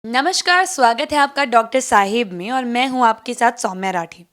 नमस्कार, स्वागत है आपका डॉक्टर साहिब में और मैं हूं आपके साथ सौम्या राठी।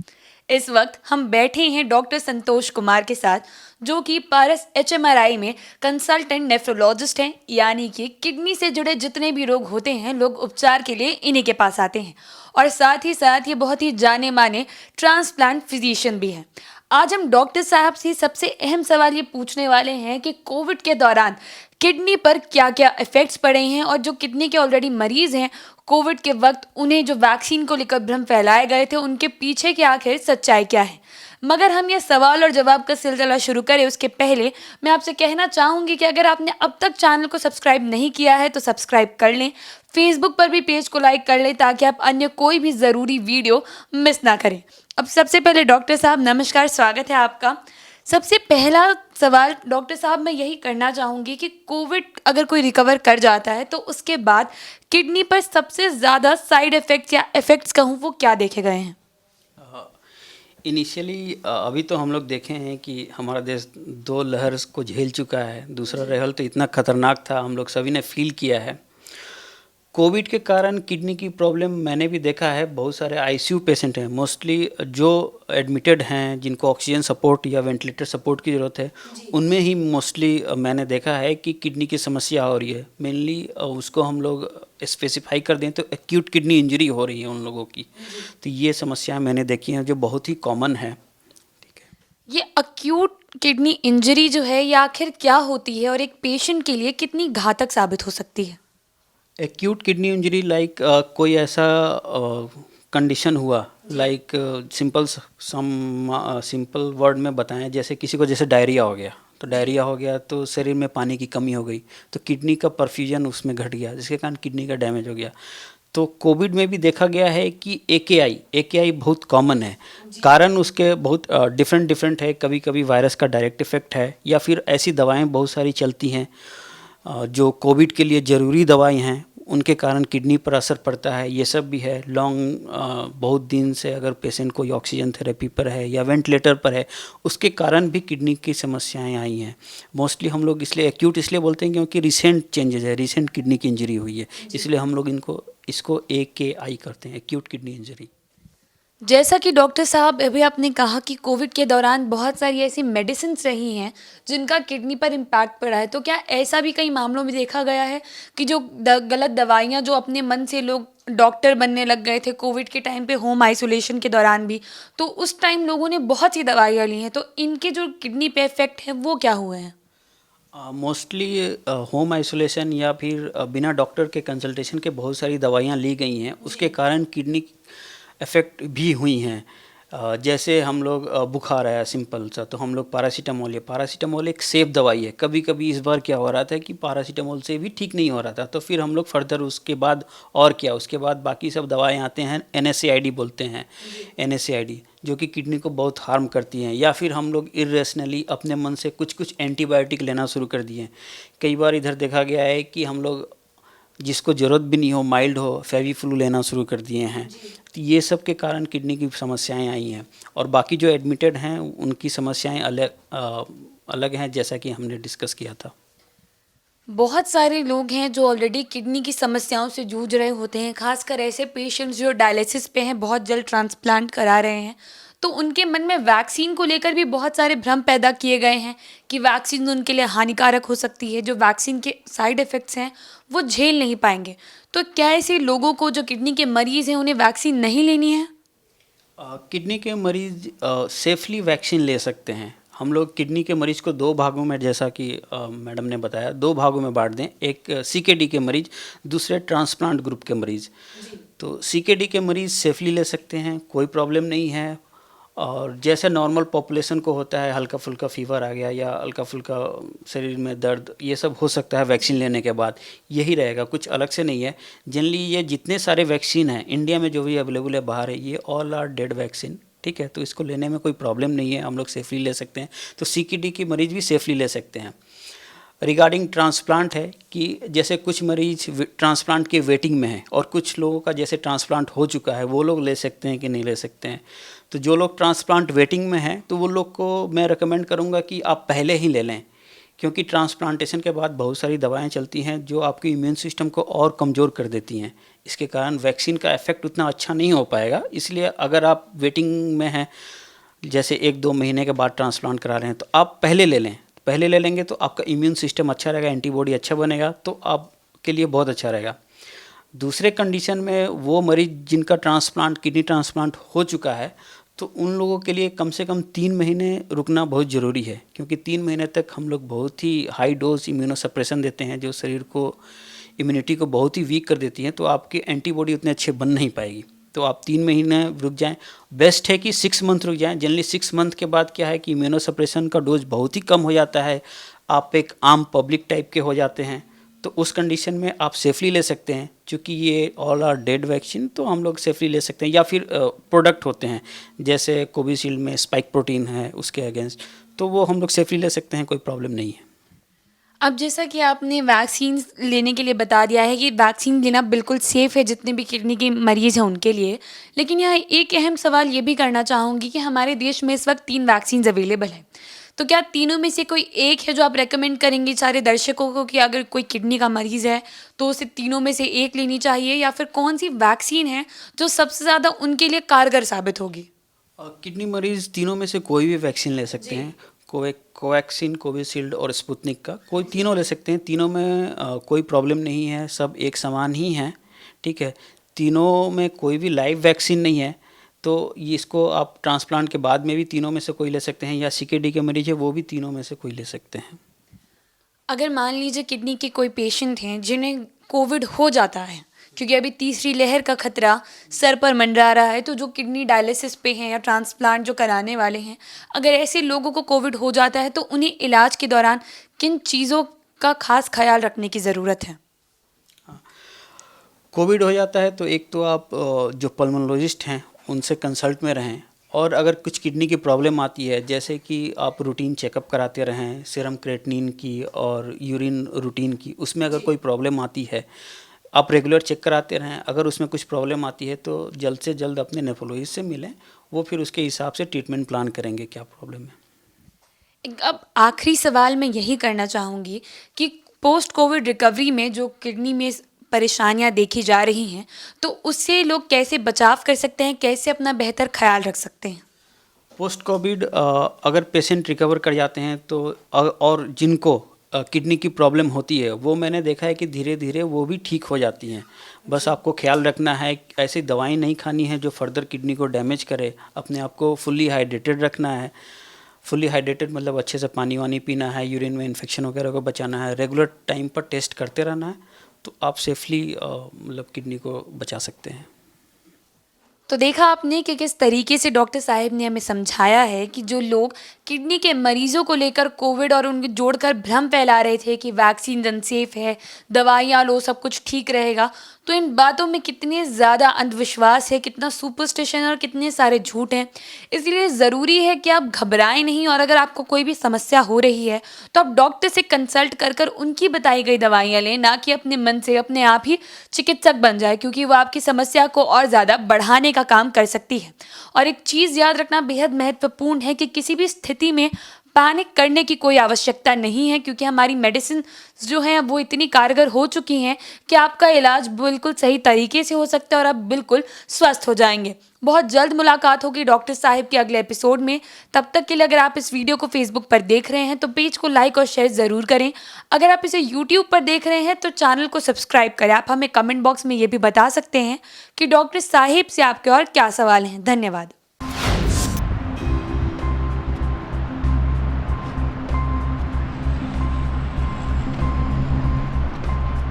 इस वक्त हम बैठे हैं डॉक्टर संतोष कुमार के साथ, जो कि पारस एचएमआरआई में कंसल्टेंट नेफ्रोलॉजिस्ट हैं। यानी कि किडनी से जुड़े जितने भी रोग होते हैं, लोग उपचार के लिए इन्हीं के पास आते हैं। और साथ ही साथ ये बहुत ही जाने माने ट्रांसप्लांट फिजिशियन भी हैं। आज हम डॉक्टर साहब से सबसे अहम सवाल ये पूछने वाले हैं कि कोविड के दौरान किडनी पर क्या क्या इफ़ेक्ट्स पड़े हैं, और जो किडनी के ऑलरेडी मरीज़ हैं, कोविड के वक्त उन्हें जो वैक्सीन को लेकर भ्रम फैलाए गए थे, उनके पीछे की आखिर सच्चाई क्या है। मगर हम ये सवाल और जवाब का सिलसिला शुरू करें उसके पहले मैं आपसे कहना चाहूँगी कि अगर आपने अब तक चैनल को सब्सक्राइब नहीं किया है तो सब्सक्राइब कर लें। फेसबुक पर भी पेज को लाइक कर लें ताकि आप अन्य कोई भी ज़रूरी वीडियो मिस ना करें। अब सबसे पहले डॉक्टर साहब नमस्कार, स्वागत है आपका। सबसे पहला सवाल डॉक्टर साहब मैं यही करना चाहूँगी कि कोविड अगर कोई रिकवर कर जाता है तो उसके बाद किडनी पर सबसे ज़्यादा साइड इफ़ेक्ट्स या इफ़ेक्ट्स कहूँ वो क्या देखे गए हैं? इनिशियली अभी तो हम लोग देखे हैं कि हमारा देश दो लहर को झेल चुका है। दूसरा लहर तो इतना खतरनाक था, हम लोग सभी ने फील किया है। कोविड के कारण किडनी की प्रॉब्लम मैंने भी देखा है। बहुत सारे आईसीयू पेशेंट हैं, मोस्टली जो एडमिटेड हैं, जिनको ऑक्सीजन सपोर्ट या वेंटिलेटर सपोर्ट की ज़रूरत है, उनमें ही मोस्टली मैंने देखा है कि किडनी की समस्या हो रही है। मेनली उसको हम लोग स्पेसिफाई कर दें तो एक्यूट किडनी इंजरी हो रही है उन लोगों की। तो ये समस्या मैंने देखी हैं जो बहुत ही कॉमन है। ठीक है। ये अक्यूट किडनी इंजरी जो है ये आखिर क्या होती है और एक पेशेंट के लिए कितनी घातक साबित हो सकती है? एक्यूट किडनी इंजरी लाइक कोई ऐसा कंडीशन हुआ, लाइक सिंपल वर्ड में बताएं, जैसे किसी को जैसे डायरिया हो गया, तो डायरिया हो गया तो शरीर में पानी की कमी हो गई, तो किडनी का परफ्यूजन उसमें घट गया, जिसके कारण किडनी का डैमेज हो गया। तो कोविड में भी देखा गया है कि एकेआई बहुत कॉमन है। कारण उसके बहुत डिफरेंट है। कभी कभी वायरस का डायरेक्ट इफेक्ट है, या फिर ऐसी दवाएं बहुत सारी चलती हैं जो कोविड के लिए ज़रूरी दवाएं हैं, उनके कारण किडनी पर असर पड़ता है। ये सब भी है। बहुत दिन से अगर पेशेंट कोई ऑक्सीजन थेरेपी पर है या वेंटिलेटर पर है, उसके कारण भी किडनी की समस्याएं आई हैं। मोस्टली हम लोग इसलिए एक्यूट इसलिए बोलते हैं क्योंकि रिसेंट चेंजेस है, रिसेंट किडनी की इंजरी हुई है, इसलिए हम लोग इसको AKI करते हैं, एक्यूट किडनी इंजरी। जैसा कि डॉक्टर साहब अभी आपने कहा कि कोविड के दौरान बहुत सारी ऐसी मेडिसिन्स रही हैं जिनका किडनी पर इम्पैक्ट पड़ा है, तो क्या ऐसा भी कई मामलों में देखा गया है कि जो गलत दवाइयाँ जो अपने मन से लोग डॉक्टर बनने लग गए थे कोविड के टाइम पे, होम आइसोलेशन के दौरान भी, तो उस टाइम लोगों ने बहुत सी दवाइयाँ ली हैं, तो इनके जो किडनी पे इफेक्ट है वो क्या हुए हैं? मोस्टली होम आइसोलेशन या फिर बिना डॉक्टर के कंसल्टेशन के बहुत सारी दवाइयाँ ली गई हैं, उसके कारण किडनी इफ़ेक्ट भी हुई हैं। जैसे हम लोग बुखार आया सिंपल सा, तो हम लोग पैरासीटामोल एक सेफ दवाई है। कभी कभी इस बार क्या हो रहा था कि पैरासीटामोल से भी ठीक नहीं हो रहा था, तो फिर हम लोग फर्दर उसके बाद और क्या, उसके बाद बाकी सब दवाएं आते हैं, NSAID बोलते हैं, NSAID जो कि किडनी को बहुत हार्म करती हैं। या फिर हम लोग इरेशनली अपने मन से कुछ कुछ एंटीबायोटिक लेना शुरू कर दिए हैं। कई बार इधर देखा गया है कि हम लोग जिसको ज़रूरत भी नहीं हो, माइल्ड हो, फेविफ्लू लेना शुरू कर दिए हैं। तो ये सब के कारण किडनी की समस्याएं आई हैं। और बाकी जो एडमिटेड हैं उनकी समस्याएं अलग हैं, जैसा कि हमने डिस्कस किया था। बहुत सारे लोग हैं जो ऑलरेडी किडनी की समस्याओं से जूझ रहे होते हैं, खासकर ऐसे पेशेंट्स जो डायलिसिस पे हैं, बहुत जल्द ट्रांसप्लांट करा रहे हैं, तो उनके मन में वैक्सीन को लेकर भी बहुत सारे भ्रम पैदा किए गए हैं कि वैक्सीन उनके लिए हानिकारक हो सकती है, जो वैक्सीन के साइड इफ़ेक्ट्स हैं वो झेल नहीं पाएंगे। तो क्या ऐसे लोगों को जो किडनी के मरीज़ हैं उन्हें वैक्सीन नहीं लेनी है? किडनी के मरीज सेफली वैक्सीन ले सकते हैं। हम लोग किडनी के मरीज को दो भागों में, जैसा कि मैडम ने बताया, दो भागों में बांट दें। एक CKD के मरीज, दूसरे ट्रांसप्लांट ग्रुप के मरीज। तो CKD के मरीज सेफली ले सकते हैं, कोई प्रॉब्लम नहीं है। और जैसे नॉर्मल पॉपुलेशन को होता है, हल्का फुल्का फीवर आ गया या हल्का फुल्का शरीर में दर्द, ये सब हो सकता है वैक्सीन लेने के बाद, यही रहेगा, कुछ अलग से नहीं है। जनरली ये जितने सारे वैक्सीन हैं इंडिया में जो भी अवेलेबल है बाहर है, ये ऑल आर डेड वैक्सीन। ठीक है, तो इसको लेने में कोई प्रॉब्लम नहीं है, हम लोग सेफली ले सकते हैं। तो CKD की मरीज़ भी सेफली ले सकते हैं। रिगार्डिंग ट्रांसप्लांट है कि जैसे कुछ मरीज ट्रांसप्लांट के वेटिंग में है, और कुछ लोगों का जैसे ट्रांसप्लांट हो चुका है, वो लोग ले सकते हैं कि नहीं ले सकते हैं। तो जो लोग ट्रांसप्लांट वेटिंग में हैं, तो वो लोग को मैं रेकमेंड करूँगा कि आप पहले ही ले लें, क्योंकि ट्रांसप्लांटेशन के बाद बहुत सारी दवाएं चलती हैं जो आपके इम्यून सिस्टम को और कमज़ोर कर देती हैं। इसके कारण वैक्सीन का इफेक्ट उतना अच्छा नहीं हो पाएगा। इसलिए अगर आप वेटिंग में हैं, जैसे 1-2 महीने के बाद ट्रांसप्लांट करा रहे हैं, तो आप पहले ले लें। पहले ले लेंगे तो आपका इम्यून सिस्टम अच्छा रहेगा, एंटीबॉडी अच्छा बनेगा, तो आपके लिए बहुत अच्छा रहेगा। दूसरे कंडीशन में वो मरीज़ जिनका ट्रांसप्लांट, किडनी ट्रांसप्लांट हो चुका है, तो उन लोगों के लिए कम से कम 3 महीने रुकना बहुत ज़रूरी है, क्योंकि 3 महीने तक हम लोग बहुत ही हाई डोज इम्यूनोसप्रेशन देते हैं जो शरीर को, इम्यूनिटी को बहुत ही वीक कर देती है, तो आपकी एंटीबॉडी उतने अच्छे बन नहीं पाएगी। तो आप 3 महीने रुक जाएं। बेस्ट है कि 6 मंथ रुक जाएं। जनरली 6 मंथ के बाद क्या है कि इम्यूनोसप्रेशन का डोज बहुत ही कम हो जाता है, आप एक आम पब्लिक टाइप के हो जाते हैं। तो उस कंडीशन में आप सेफली ले सकते हैं, क्योंकि ये ऑल आर डेड वैक्सीन, तो हम लोग सेफली ले सकते हैं। या फिर प्रोडक्ट होते हैं जैसे कोविशील्ड में स्पाइक प्रोटीन है उसके अगेंस्ट, तो वो हम लोग सेफली ले सकते हैं, कोई प्रॉब्लम नहीं है। अब जैसा कि आपने वैक्सीन लेने के लिए बता दिया है कि वैक्सीन लेना बिल्कुल सेफ़ है जितने भी किडनी के मरीज़ हैं उनके लिए। लेकिन यहाँ एक अहम सवाल ये भी करना चाहूँगी कि हमारे देश में इस वक्त 3 वैक्सीन्स अवेलेबल हैं। तो क्या तीनों में से कोई एक है जो आप रेकमेंड करेंगे सारे दर्शकों को कि अगर कोई किडनी का मरीज़ है तो उसे तीनों में से एक लेनी चाहिए, या फिर कौन-सी वैक्सीन है जो सबसे ज़्यादा उनके लिए कारगर साबित होगी? किडनी मरीज़ तीनों में से कोई भी वैक्सीन ले सकते जी। हैं। कोवैक्सीन, कोविशील्ड और स्पुतनिक का कोई तीनों ले सकते हैं। तीनों में कोई प्रॉब्लम नहीं है, सब एक समान ही हैं, ठीक है। तीनों में कोई भी लाइव वैक्सीन नहीं है, तो ये इसको आप ट्रांसप्लांट के बाद में भी तीनों में से कोई ले सकते हैं, या सीकेडी के मरीज है वो भी तीनों में से कोई ले सकते हैं। अगर मान लीजिए किडनी के कोई पेशेंट हैं जिन्हें कोविड हो जाता है, क्योंकि अभी तीसरी लहर का खतरा सर पर मंडरा रहा है, तो जो किडनी डायलिसिस पे हैं या ट्रांसप्लांट जो कराने वाले हैं, अगर ऐसे लोगों को कोविड हो जाता है तो उन्हें इलाज के दौरान किन चीज़ों का खास ख्याल रखने की ज़रूरत है? कोविड हो जाता है तो एक तो आप जो पल्मोनोलॉजिस्ट हैं उनसे कंसल्ट में रहें, और अगर कुछ किडनी की प्रॉब्लम आती है, जैसे कि आप रूटीन चेकअप कराते रहें, सीरम क्रेटिनिन की और यूरिन रूटीन की, उसमें अगर कोई प्रॉब्लम आती है आप रेगुलर चेक कराते रहें। अगर उसमें कुछ प्रॉब्लम आती है तो जल्द से जल्द अपने नेफ्रोलॉजिस्ट से मिलें, वो फिर उसके हिसाब से ट्रीटमेंट प्लान करेंगे क्या प्रॉब्लम है। अब आखिरी सवाल मैं यही करना चाहूँगी कि पोस्ट कोविड रिकवरी में जो किडनी में परेशानियाँ देखी जा रही हैं, तो उससे लोग कैसे बचाव कर सकते हैं, कैसे अपना बेहतर ख्याल रख सकते हैं? पोस्ट कोविड अगर पेशेंट रिकवर कर जाते हैं तो और जिनको किडनी की प्रॉब्लम होती है, वो मैंने देखा है कि धीरे धीरे वो भी ठीक हो जाती हैं। बस आपको ख्याल रखना है, ऐसी दवाई नहीं खानी है जो फर्दर किडनी को डैमेज करे। अपने आप को फुल्ली हाइड्रेटेड रखना है। फुल्ली हाइड्रेटेड मतलब अच्छे से पानी वानी पीना है, यूरिन में इन्फेक्शन वगैरह को बचाना है, रेगुलर टाइम पर टेस्ट करते रहना है, तो आप सेफली मतलब किडनी को बचा सकते हैं। तो देखा आपने कि किस तरीके से डॉक्टर साहिब ने हमें समझाया है कि जो लोग किडनी के मरीजों को लेकर कोविड और उनके जोड़कर भ्रम फैला रहे थे कि वैक्सीन अनसेफ है, दवाइयाँ लो सब कुछ ठीक रहेगा, तो इन बातों में कितने ज़्यादा अंधविश्वास है, कितना सुपरस्टिशन और कितने सारे झूठ हैं। इसलिए ज़रूरी है कि आप घबराएं नहीं, और अगर आपको कोई भी समस्या हो रही है तो आप डॉक्टर से कंसल्ट कर कर उनकी बताई गई दवाइयाँ लें, ना कि अपने मन से अपने आप ही चिकित्सक बन जाए, क्योंकि वो आपकी समस्या को और ज़्यादा बढ़ाने का काम कर सकती है। और एक चीज़ याद रखना बेहद महत्वपूर्ण है कि किसी भी स्थिति में पैनिक करने की कोई आवश्यकता नहीं है, क्योंकि हमारी मेडिसिन जो हैं वो इतनी कारगर हो चुकी हैं कि आपका इलाज बिल्कुल सही तरीके से हो सकता है और आप बिल्कुल स्वस्थ हो जाएंगे। बहुत जल्द मुलाकात होगी डॉक्टर साहिब के अगले एपिसोड में। तब तक के लिए अगर आप इस वीडियो को फेसबुक पर देख रहे हैं तो पेज को लाइक और शेयर ज़रूर करें। अगर आप इसे यूट्यूब पर देख रहे हैं तो चैनल को सब्सक्राइब करें। आप हमें कमेंट बॉक्स में ये भी बता सकते हैं कि डॉक्टर साहिब से आपके और क्या सवाल हैं। धन्यवाद।